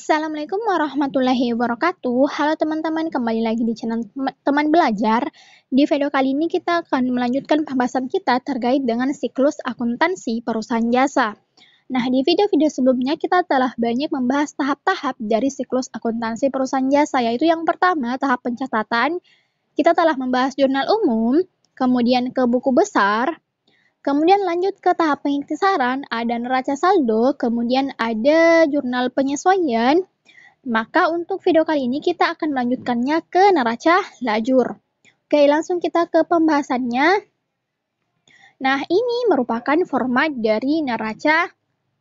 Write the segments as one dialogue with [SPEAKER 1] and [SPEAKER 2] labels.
[SPEAKER 1] Assalamualaikum warahmatullahi wabarakatuh. Halo teman-teman, kembali lagi di channel Teman Belajar. Di video kali ini kita akan melanjutkan pembahasan kita terkait dengan siklus akuntansi perusahaan jasa. Nah, di video-video sebelumnya kita telah banyak membahas tahap-tahap dari siklus akuntansi perusahaan jasa, yaitu yang pertama, tahap pencatatan. Kita telah membahas jurnal umum, kemudian ke buku besar, kemudian lanjut ke tahap pengiktisaran, ada neraca saldo, kemudian ada jurnal penyesuaian. Maka untuk video kali ini kita akan melanjutkannya ke neraca lajur. Oke, langsung kita ke pembahasannya. Nah, ini merupakan format dari neraca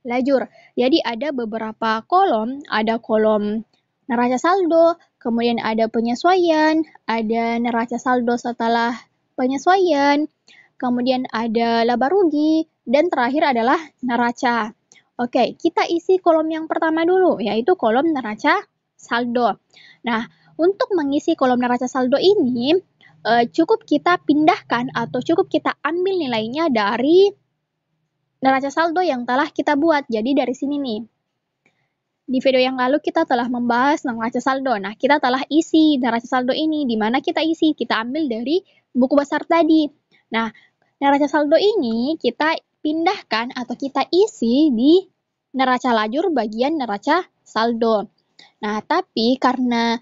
[SPEAKER 1] lajur. Jadi ada beberapa kolom, ada kolom neraca saldo, kemudian ada penyesuaian, ada neraca saldo setelah penyesuaian, kemudian ada laba rugi, dan terakhir adalah neraca. Oke, kita isi kolom yang pertama dulu, yaitu kolom neraca saldo. Nah, untuk mengisi kolom neraca saldo ini, cukup kita pindahkan atau cukup kita ambil nilainya dari neraca saldo yang telah kita buat. Jadi dari sini nih. Di video yang lalu kita telah membahas neraca saldo. Nah, kita telah isi neraca saldo ini. Di mana kita isi? Kita ambil dari buku besar tadi. Nah, neraca saldo ini kita pindahkan atau kita isi di neraca lajur bagian neraca saldo. Nah, tapi karena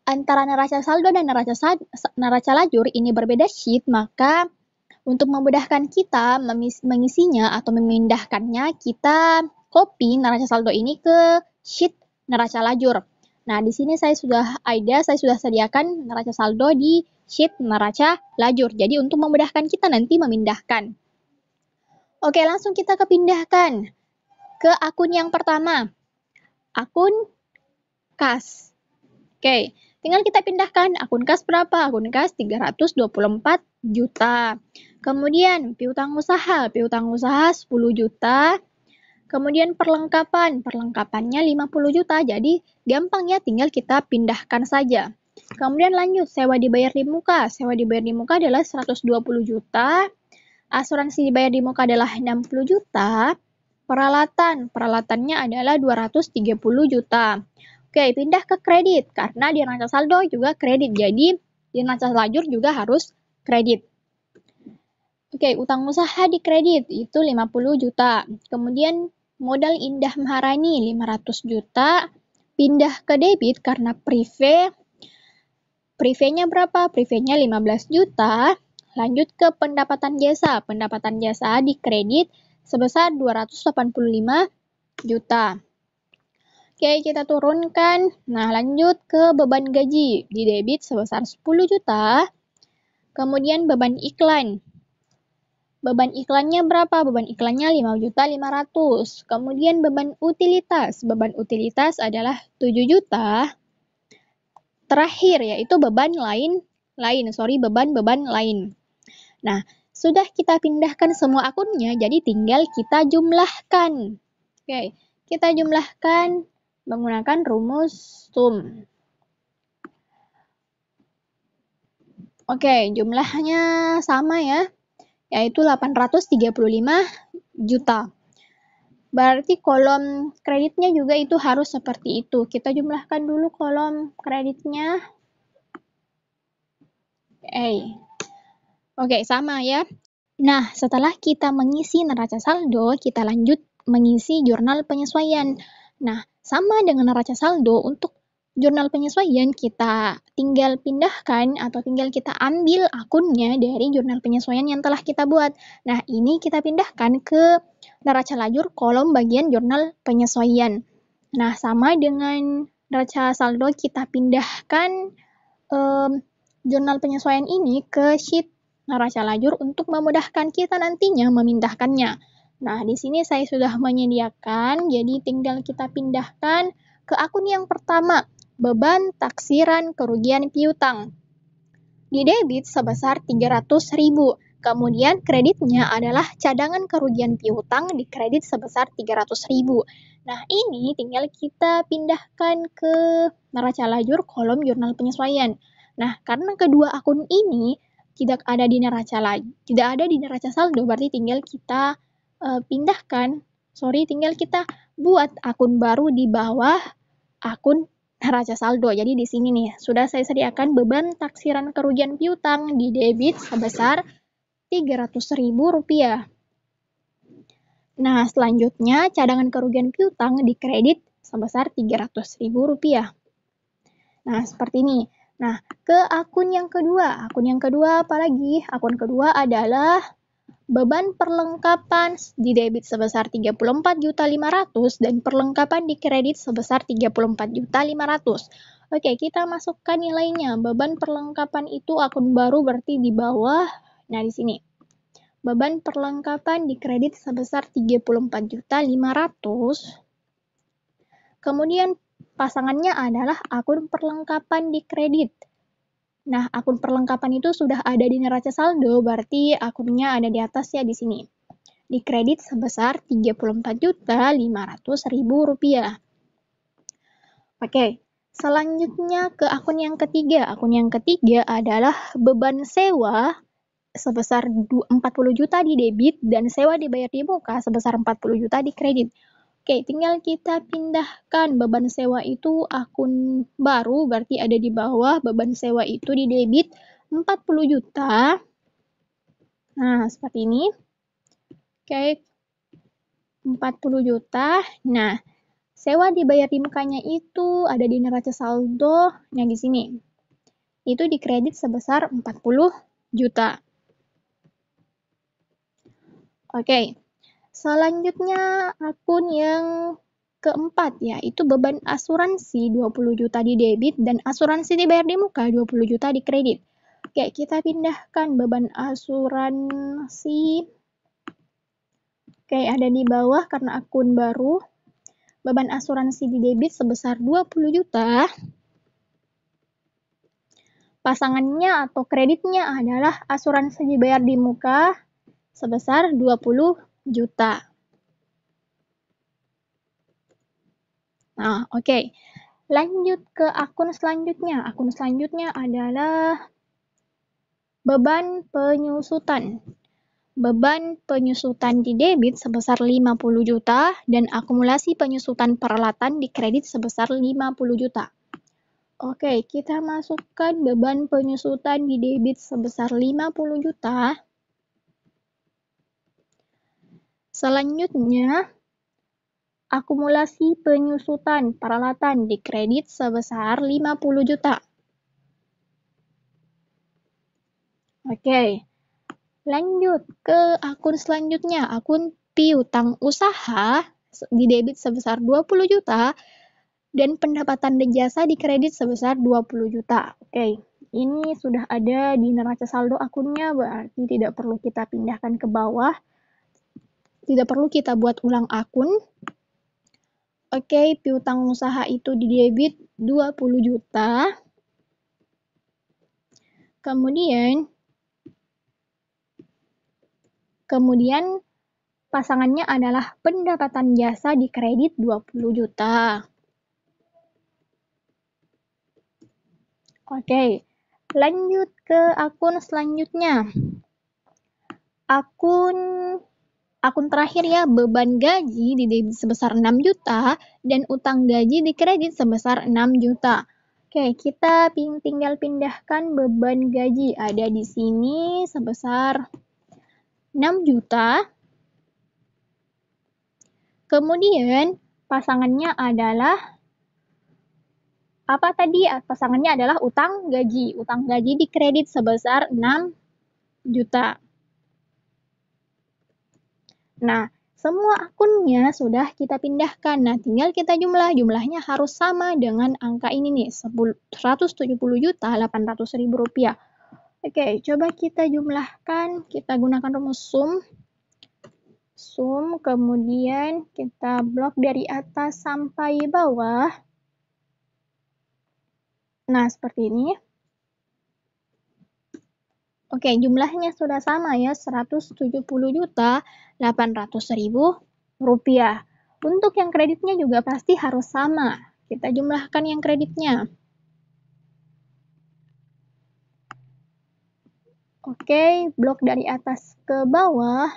[SPEAKER 1] antara neraca saldo dan neraca lajur ini berbeda sheet, maka untuk memudahkan kita mengisinya atau memindahkannya, kita copy neraca saldo ini ke sheet neraca lajur. Nah, di sini saya sudah sediakan neraca saldo di sheet neraca lajur. Jadi untuk memudahkan kita nanti memindahkan. Oke, langsung kita kepindahkan ke akun yang pertama. Akun kas. Oke, tinggal kita pindahkan akun kas berapa? Akun kas 324 juta. Kemudian piutang usaha 10 juta. Kemudian perlengkapannya 50 juta. Jadi gampang ya, tinggal kita pindahkan saja. Kemudian lanjut, sewa dibayar di muka. Sewa dibayar di muka adalah 120 juta. Asuransi dibayar di muka adalah 60 juta. Peralatannya adalah 230 juta. Oke, pindah ke kredit, karena di neraca saldo juga kredit, jadi di neraca lajur juga harus kredit. Oke, utang usaha di kredit, itu 50 juta. Kemudian modal Indah Maharani, 500 juta. Pindah ke debit karena Prive-nya berapa? Prive-nya 15 juta. Lanjut ke pendapatan jasa. Pendapatan jasa di kredit sebesar 285 juta. Oke, kita turunkan. Nah, lanjut ke beban gaji. Di debit sebesar 10 juta. Kemudian beban iklan. Beban iklannya berapa? Beban iklannya 5.500.000. Kemudian beban utilitas. Beban utilitas adalah 7 juta. Terakhir yaitu beban lain. Nah, sudah kita pindahkan semua akunnya, jadi tinggal kita jumlahkan. Oke, kita jumlahkan menggunakan rumus sum. Oke, jumlahnya sama ya, yaitu 835 juta. Berarti kolom kreditnya juga itu harus seperti itu. Kita jumlahkan dulu kolom kreditnya. Oke, sama ya. Nah, setelah kita mengisi neraca saldo, kita lanjut mengisi jurnal penyesuaian. Nah, sama dengan neraca saldo, untuk jurnal penyesuaian kita tinggal pindahkan atau tinggal kita ambil akunnya dari jurnal penyesuaian yang telah kita buat. Nah, ini kita pindahkan ke neraca lajur kolom bagian jurnal penyesuaian. Nah, sama dengan neraca saldo, kita pindahkan jurnal penyesuaian ini ke sheet neraca lajur untuk memudahkan kita nantinya memindahkannya. Nah, di sini saya sudah menyediakan, jadi tinggal kita pindahkan ke akun yang pertama, beban taksiran kerugian piutang. Di debit sebesar 300.000. Kemudian kreditnya adalah cadangan kerugian piutang di kredit sebesar 300.000. Nah, ini tinggal kita pindahkan ke neraca lajur kolom jurnal penyesuaian. Nah, karena kedua akun ini tidak ada di neraca saldo, berarti tinggal kita tinggal kita buat akun baru di bawah akun neraca saldo. Jadi di sini nih, sudah saya sediakan beban taksiran kerugian piutang di debit sebesar Rp300.000. Nah, selanjutnya cadangan kerugian piutang di kredit sebesar Rp300.000. Nah, seperti ini. Nah, ke akun yang kedua. Akun yang kedua apa lagi? Akun kedua adalah beban perlengkapan di debit sebesar 34.500.000 dan perlengkapan di kredit sebesar 34.500.000. Oke, kita masukkan nilainya. Beban perlengkapan itu akun baru berarti di bawah. Nah, di sini. Beban perlengkapan di kredit sebesar 34.500.000. Kemudian pasangannya adalah akun perlengkapan di kredit. Nah, akun perlengkapan itu sudah ada di neraca saldo, berarti akunnya ada di atas ya di sini. Di kredit sebesar Rp34.500.000. Oke, selanjutnya ke akun yang ketiga. Akun yang ketiga adalah beban sewa sebesar 40 juta di debit dan sewa dibayar di muka sebesar 40 juta di kredit. Oke, tinggal kita pindahkan beban sewa itu akun baru, berarti ada di bawah. Beban sewa itu di debit 40 juta. Nah, seperti ini. Oke, 40 juta. Nah, sewa dibayar di mukanya itu ada di neraca saldo. Nah, di sini. Itu di kredit sebesar 40 juta. Oke, selanjutnya akun yang keempat yaitu beban asuransi 20 juta di debit dan asuransi dibayar di muka 20 juta di kredit. Oke, kita pindahkan beban asuransi. Oke, ada di bawah karena akun baru. Beban asuransi di debit sebesar 20 juta. Pasangannya atau kreditnya adalah asuransi dibayar di muka sebesar 20 juta. Nah, oke. Lanjut ke akun selanjutnya. Akun selanjutnya adalah beban penyusutan. Beban penyusutan di debit sebesar 50 juta dan akumulasi penyusutan peralatan di kredit sebesar 50 juta. Oke, kita masukkan beban penyusutan di debit sebesar 50 juta. Selanjutnya, akumulasi penyusutan peralatan di kredit sebesar 50 juta. Oke, lanjut ke akun selanjutnya, akun piutang usaha di debit sebesar 20 juta dan pendapatan dan jasa di kredit sebesar 20 juta. Oke, ini sudah ada di neraca saldo akunnya, berarti tidak perlu kita pindahkan ke bawah. Tidak perlu kita buat ulang akun. Oke, piutang usaha itu di debit 20 juta. Kemudian pasangannya adalah pendapatan jasa di kredit 20 juta. Oke, lanjut ke akun selanjutnya. Akun terakhir ya, beban gaji di debit sebesar 6 juta dan utang gaji di kredit sebesar 6 juta. Oke, kita tinggal pindahkan beban gaji. Ada di sini sebesar 6 juta. Kemudian pasangannya adalah apa tadi? Pasangannya adalah utang gaji. Utang gaji di kredit sebesar 6 juta. Nah, semua akunnya sudah kita pindahkan. Nah, tinggal kita jumlahnya harus sama dengan angka ini nih, Rp170.800.000. Oke, coba kita jumlahkan. Kita gunakan rumus sum. Sum, kemudian kita blok dari atas sampai bawah. Nah, seperti ini. Oke, jumlahnya sudah sama ya, Rp170.800.000. Untuk yang kreditnya juga pasti harus sama. Kita jumlahkan yang kreditnya. Oke, blok dari atas ke bawah.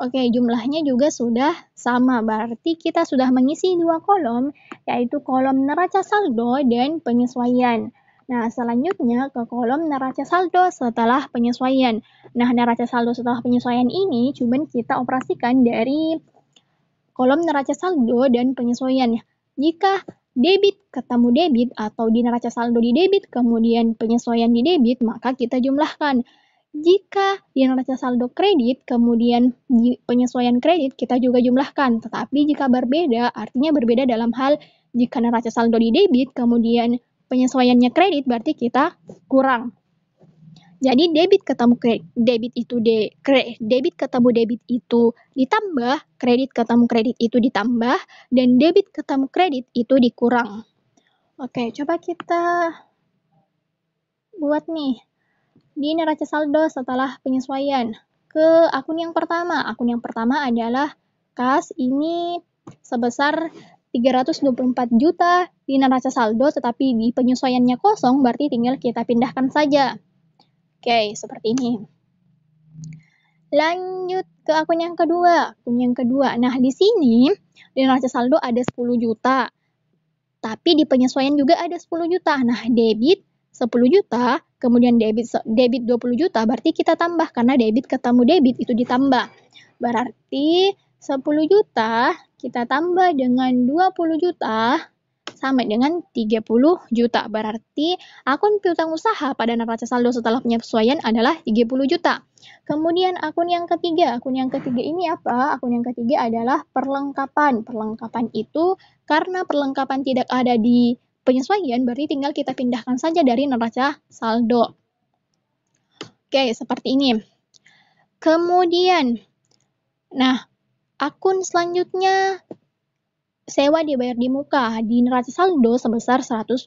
[SPEAKER 1] Oke, jumlahnya juga sudah sama. Berarti kita sudah mengisi dua kolom, yaitu kolom neraca saldo dan penyesuaian. Nah, selanjutnya ke kolom neraca saldo setelah penyesuaian. Nah, neraca saldo setelah penyesuaian ini cuma kita operasikan dari kolom neraca saldo dan penyesuaian. Jika debit ketemu debit atau di neraca saldo di debit, kemudian penyesuaian di debit, maka kita jumlahkan. Jika di neraca saldo kredit, kemudian di penyesuaian kredit, kita juga jumlahkan. Tetapi jika berbeda, artinya berbeda dalam hal jika neraca saldo di debit, kemudian penyesuaiannya kredit, berarti kita kurang. Jadi debit ketemu debit itu ditambah, kredit ketemu kredit itu ditambah, dan debit ketemu kredit itu dikurang. Oke, coba kita buat nih di neraca saldo setelah penyesuaian ke akun yang pertama. Akun yang pertama adalah kas ini sebesar 324 juta di neraca saldo, tetapi di penyesuaiannya kosong, berarti tinggal kita pindahkan saja. Oke, seperti ini. Lanjut ke akun yang kedua. Nah, di sini di neraca saldo ada 10 juta. Tapi di penyesuaian juga ada 10 juta. Nah, debit 10 juta, kemudian debit 20 juta, berarti kita tambah karena debit ketemu debit itu ditambah. Berarti 10 juta kita tambah dengan 20 juta sama dengan 30 juta. Berarti akun piutang usaha pada neraca saldo setelah penyesuaian adalah 30 juta. Kemudian akun yang ketiga ini apa? Akun yang ketiga adalah perlengkapan. Perlengkapan itu karena perlengkapan tidak ada di penyesuaian, berarti tinggal kita pindahkan saja dari neraca saldo. Oke, seperti ini. Kemudian, nah, akun selanjutnya sewa dibayar di muka. Di neraca saldo sebesar 120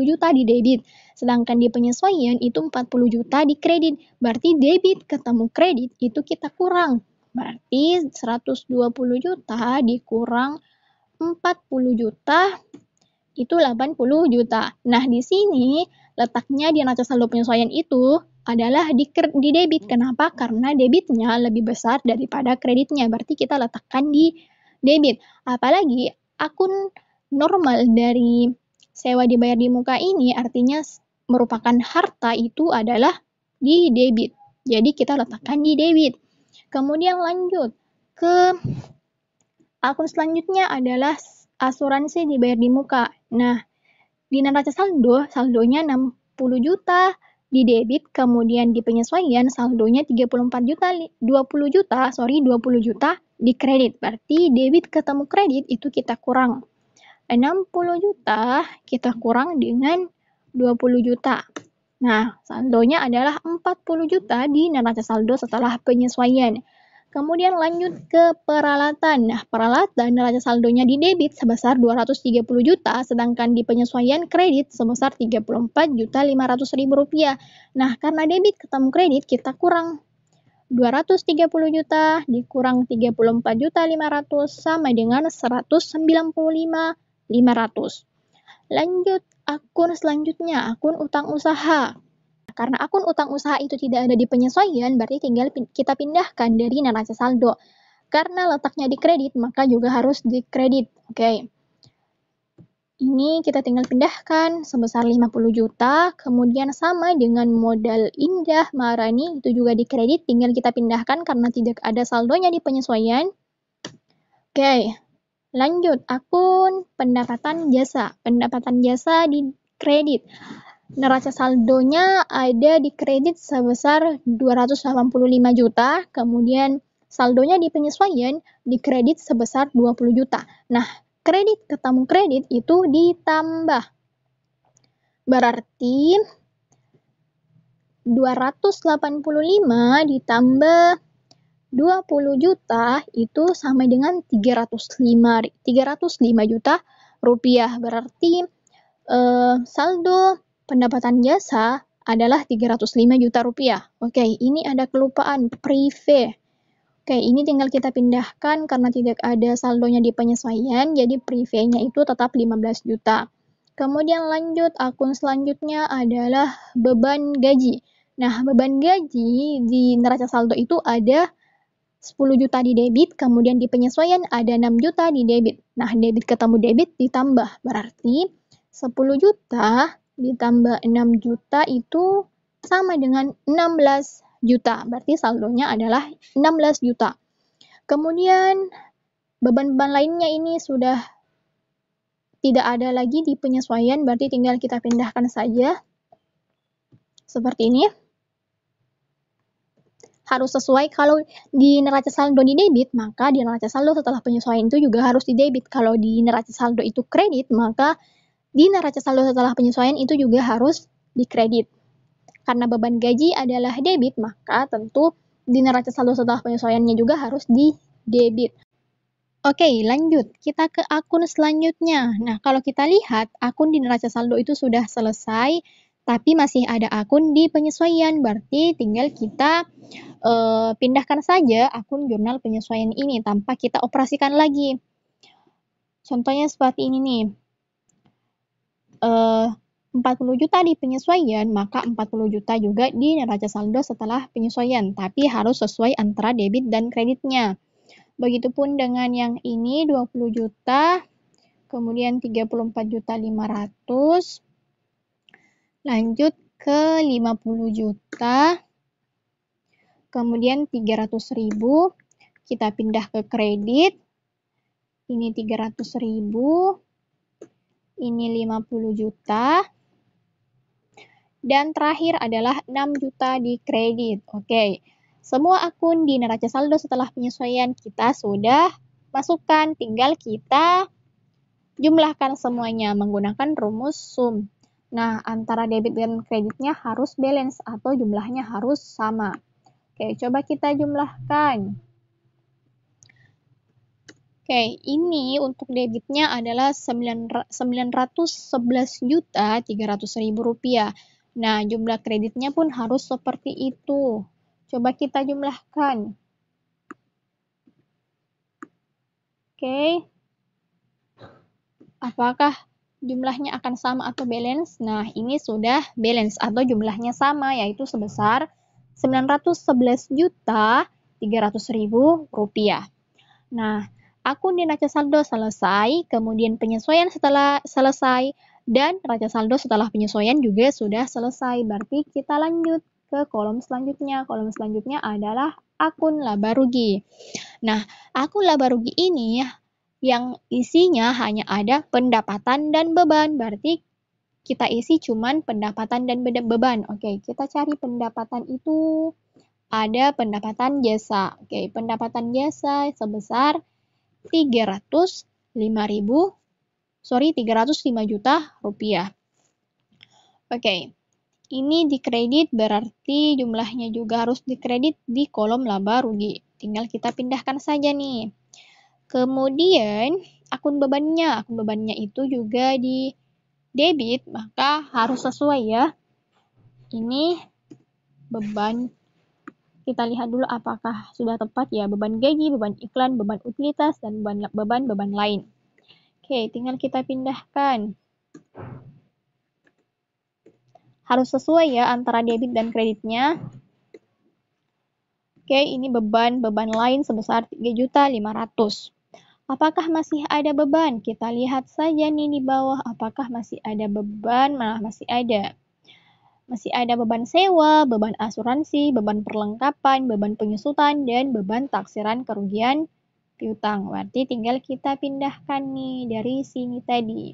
[SPEAKER 1] juta di debit, sedangkan di penyesuaian itu 40 juta di kredit. Berarti debit ketemu kredit itu kita kurang. Berarti 120 juta dikurang 40 juta itu 80 juta. Nah, di sini letaknya di neraca saldo penyesuaian itu adalah di debit. Kenapa? Karena debitnya lebih besar daripada kreditnya. Berarti kita letakkan di debit. Apalagi akun normal dari sewa dibayar di muka ini artinya merupakan harta itu adalah di debit. Jadi kita letakkan di debit. Kemudian lanjut ke akun selanjutnya adalah asuransi dibayar di muka. Nah, di neraca saldo, saldonya 60 juta di debit, kemudian di penyesuaian saldonya 34 juta, 20 juta di kredit. Berarti debit ketemu kredit itu kita kurang. 60 juta kita kurang dengan 20 juta. Nah, saldonya adalah 40 juta di neraca saldo setelah penyesuaian. Kemudian lanjut ke peralatan. Nah, peralatan neraca saldonya di debit sebesar 230 juta, sedangkan di penyesuaian kredit sebesar 34 juta 500 ribu rupiah. Nah, karena debit ketemu kredit, kita kurang 230 juta dikurang 34 juta 500 sama dengan 195 500. Lanjut akun selanjutnya, akun utang usaha. Karena akun utang usaha itu tidak ada di penyesuaian, berarti tinggal kita pindahkan dari neraca saldo. Karena letaknya di kredit, maka juga harus di kredit. Oke. Ini kita tinggal pindahkan sebesar 50 juta, kemudian sama dengan modal Indah Maharani, itu juga di kredit, tinggal kita pindahkan karena tidak ada saldonya di penyesuaian. Oke, lanjut akun pendapatan jasa. Pendapatan jasa di kredit. Neraca saldonya ada di kredit sebesar 285 juta, kemudian saldonya di penyesuaian di kredit sebesar 20 juta. Nah, kredit ketemu kredit itu ditambah. Berarti 285 ditambah 20 juta itu sama dengan 305 juta rupiah. Berarti saldo pendapatan jasa adalah 305 juta rupiah. Oke, ini ada kelupaan, prive. Oke, ini tinggal kita pindahkan karena tidak ada saldonya di penyesuaian, jadi prive-nya itu tetap 15 juta. Kemudian lanjut, akun selanjutnya adalah beban gaji. Nah, beban gaji di neraca saldo itu ada 10 juta di debit, kemudian di penyesuaian ada 6 juta di debit. Nah, debit ketemu debit ditambah, berarti 10 juta ditambah 6 juta itu sama dengan 16 juta. Berarti saldonya adalah 16 juta. Kemudian beban-beban lainnya ini sudah tidak ada lagi di penyesuaian, berarti tinggal kita pindahkan saja. Seperti ini. Harus sesuai, kalau di neraca saldo di debit, maka di neraca saldo setelah penyesuaian itu juga harus di debit. Kalau di neraca saldo itu kredit, maka di neraca saldo setelah penyesuaian itu juga harus dikredit. Karena beban gaji adalah debit, maka tentu di neraca saldo setelah penyesuaiannya juga harus di debit. Oke, lanjut. Kita ke akun selanjutnya. Nah, kalau kita lihat, akun di neraca saldo itu sudah selesai, tapi masih ada akun di penyesuaian. Berarti tinggal kita pindahkan saja akun jurnal penyesuaian ini tanpa kita operasikan lagi. Contohnya seperti ini nih. 40 juta di penyesuaian, maka 40 juta juga di neraca saldo setelah penyesuaian, tapi harus sesuai antara debit dan kreditnya. Begitupun dengan yang ini 20 juta, kemudian 34.500.000, lanjut ke 50 juta, kemudian 300.000, kita pindah ke kredit, ini 300.000, ini 50 juta, dan terakhir adalah 6 juta di kredit. Oke, semua akun di neraca saldo setelah penyesuaian kita sudah masukkan, tinggal kita jumlahkan semuanya menggunakan rumus sum. Nah, antara debit dan kreditnya harus balance atau jumlahnya harus sama. Oke, coba kita jumlahkan. Oke, ini untuk debitnya adalah 911.300.000 rupiah. Nah, jumlah kreditnya pun harus seperti itu. Coba kita jumlahkan. Oke. Apakah jumlahnya akan sama atau balance? Nah, ini sudah balance atau jumlahnya sama, yaitu sebesar 911.300.000 rupiah. Nah, akun di neraca saldo selesai, kemudian penyesuaian setelah selesai, dan neraca saldo setelah penyesuaian juga sudah selesai. Berarti kita lanjut ke kolom selanjutnya. Kolom selanjutnya adalah akun laba rugi. Nah, akun laba rugi ini yang isinya hanya ada pendapatan dan beban. Berarti kita isi cuman pendapatan dan beban. Oke, kita cari pendapatan itu. Ada pendapatan jasa. Oke, pendapatan jasa sebesar 305 juta rupiah. Oke, ini dikredit berarti jumlahnya juga harus dikredit di kolom laba rugi. Tinggal kita pindahkan saja nih. Kemudian akun bebannya itu juga di debit, maka harus sesuai ya. Ini beban, kita lihat dulu apakah sudah tepat ya, beban gaji, beban iklan, beban utilitas, dan beban lain. Oke, tinggal kita pindahkan. Harus sesuai ya antara debit dan kreditnya. Oke, ini beban lain sebesar 3.500.000. Apakah masih ada beban? Kita lihat saja nih di bawah, apakah masih ada beban? Nah, masih ada. Masih ada beban sewa, beban asuransi, beban perlengkapan, beban penyusutan, dan beban taksiran kerugian piutang. Berarti tinggal kita pindahkan nih dari sini tadi.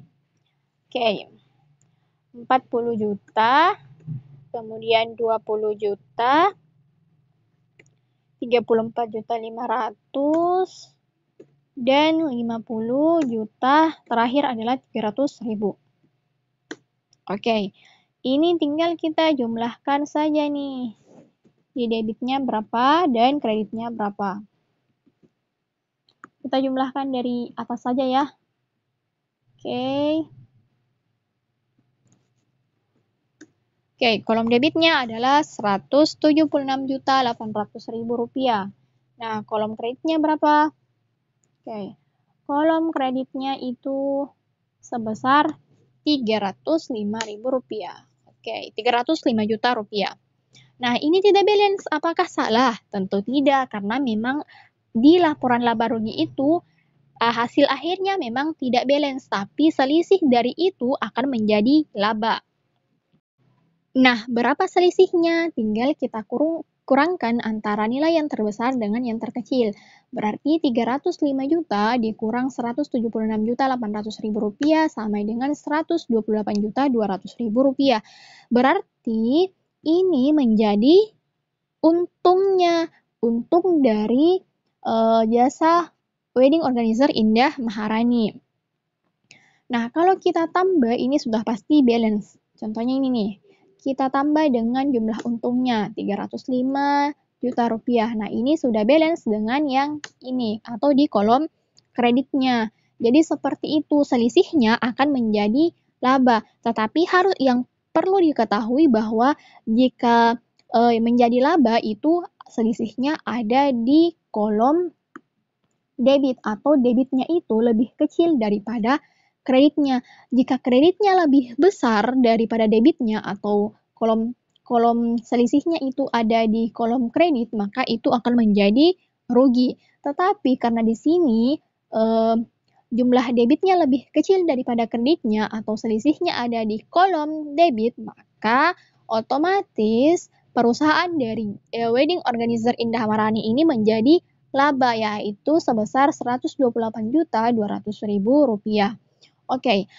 [SPEAKER 1] Oke, 40 juta, kemudian 20 juta, 34.500.000, dan 50 juta, terakhir adalah 300.000. Oke, ini tinggal kita jumlahkan saja nih. Di debitnya berapa dan kreditnya berapa. Kita jumlahkan dari atas saja ya. Oke. Oke, kolom debitnya adalah 176.800.000 rupiah. Nah, kolom kreditnya berapa? Oke, kolom kreditnya itu sebesar 305.000 rupiah. Oke, 305 juta rupiah. Nah, ini tidak balance. Apakah salah? Tentu tidak, karena memang di laporan laba rugi itu hasil akhirnya memang tidak balance, tapi selisih dari itu akan menjadi laba. Nah, berapa selisihnya? Tinggal kita kurangkan antara nilai yang terbesar dengan yang terkecil. Berarti 305 juta dikurang 176 juta 800 ribu rupiah sama dengan 128 juta 200 ribu rupiah. Berarti ini menjadi untungnya, untung dari jasa wedding organizer Indah Maharani. Nah, kalau kita tambah ini sudah pasti balance. Contohnya ini nih, kita tambah dengan jumlah untungnya 305 juta rupiah. Nah, ini sudah balance dengan yang ini atau di kolom kreditnya. Jadi seperti itu, selisihnya akan menjadi laba. Tetapi harus yang perlu diketahui bahwa jika menjadi laba itu selisihnya ada di kolom debit atau debitnya itu lebih kecil daripada kreditnya. Jika kreditnya lebih besar daripada debitnya atau kolom selisihnya itu ada di kolom kredit, maka itu akan menjadi rugi. Tetapi karena di sini jumlah debitnya lebih kecil daripada kreditnya atau selisihnya ada di kolom debit, maka otomatis perusahaan dari wedding organizer Indah Maharani ini menjadi laba, yaitu sebesar 128.200.000 rupiah. Oke,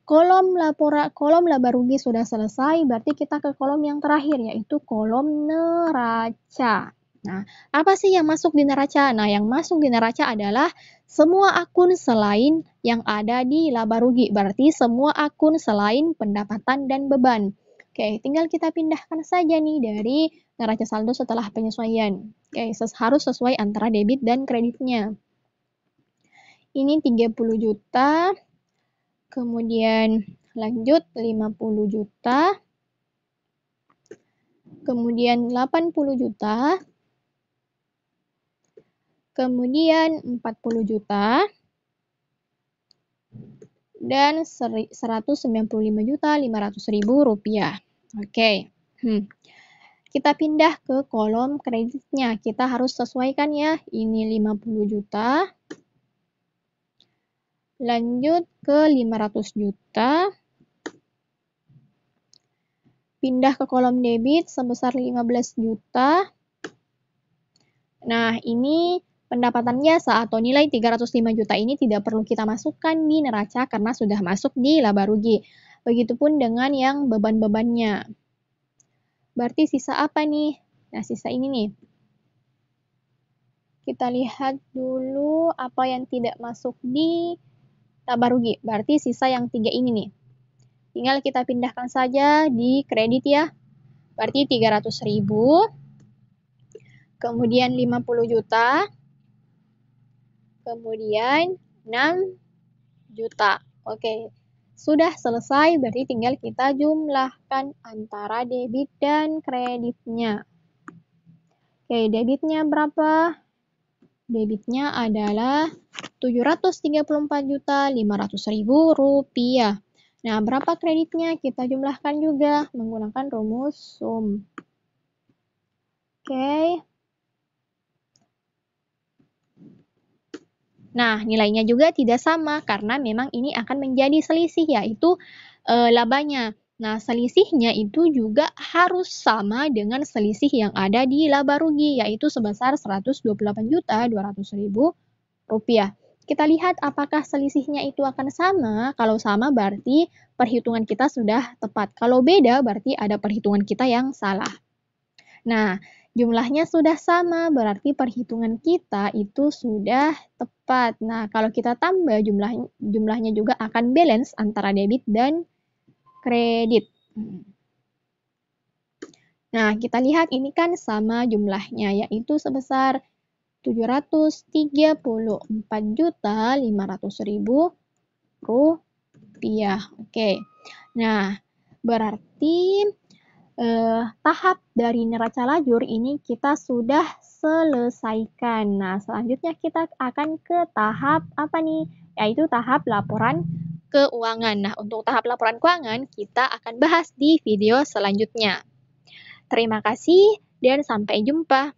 [SPEAKER 1] kolom laba rugi sudah selesai, berarti kita ke kolom yang terakhir, yaitu kolom neraca. Nah, apa sih yang masuk di neraca? Nah, yang masuk di neraca adalah semua akun selain yang ada di laba rugi, berarti semua akun selain pendapatan dan beban. Oke, tinggal kita pindahkan saja nih dari neraca saldo setelah penyesuaian. Oke, harus sesuai antara debit dan kreditnya. Ini 30 juta, kemudian lanjut 50 juta, kemudian 80 juta, kemudian 40 juta, dan 195.500.000 rupiah. Oke, kita pindah ke kolom kreditnya. Kita harus sesuaikan ya, ini 50 juta, lanjut ke 500 juta, pindah ke kolom debit sebesar 15 juta. Nah, ini pendapatan jasa atau nilai 305 juta ini tidak perlu kita masukkan di neraca karena sudah masuk di laba rugi. Begitupun dengan yang beban-bebannya. Berarti sisa apa nih? Nah, sisa ini nih. Kita lihat dulu apa yang tidak masuk di laba rugi. Berarti sisa yang 3 ini nih. Tinggal kita pindahkan saja di kredit ya. Berarti 300.000. Kemudian 50 juta. Kemudian 6 juta. Oke. Sudah selesai, berarti tinggal kita jumlahkan antara debit dan kreditnya. Oke, debitnya berapa? Debitnya adalah 734.500.000 rupiah. Nah, berapa kreditnya? Kita jumlahkan juga menggunakan rumus sum. Oke. Nah, nilainya juga tidak sama karena memang ini akan menjadi selisih, yaitu labanya. Nah, selisihnya itu juga harus sama dengan selisih yang ada di laba rugi, yaitu sebesar 128.200.000 rupiah. Kita lihat apakah selisihnya itu akan sama. Kalau sama berarti perhitungan kita sudah tepat. Kalau beda berarti ada perhitungan kita yang salah. Nah, jumlahnya sudah sama, berarti perhitungan kita itu sudah tepat. Nah, kalau kita tambah jumlahnya juga akan balance antara debit dan kredit. Nah, kita lihat ini kan sama jumlahnya, yaitu sebesar 734.500.000 rupiah. Oke. Nah, berarti tahap dari neraca lajur ini kita sudah selesaikan. Nah, selanjutnya kita akan ke tahap apa nih? Yaitu tahap laporan keuangan. Nah, untuk tahap laporan keuangan kita akan bahas di video selanjutnya. Terima kasih dan sampai jumpa.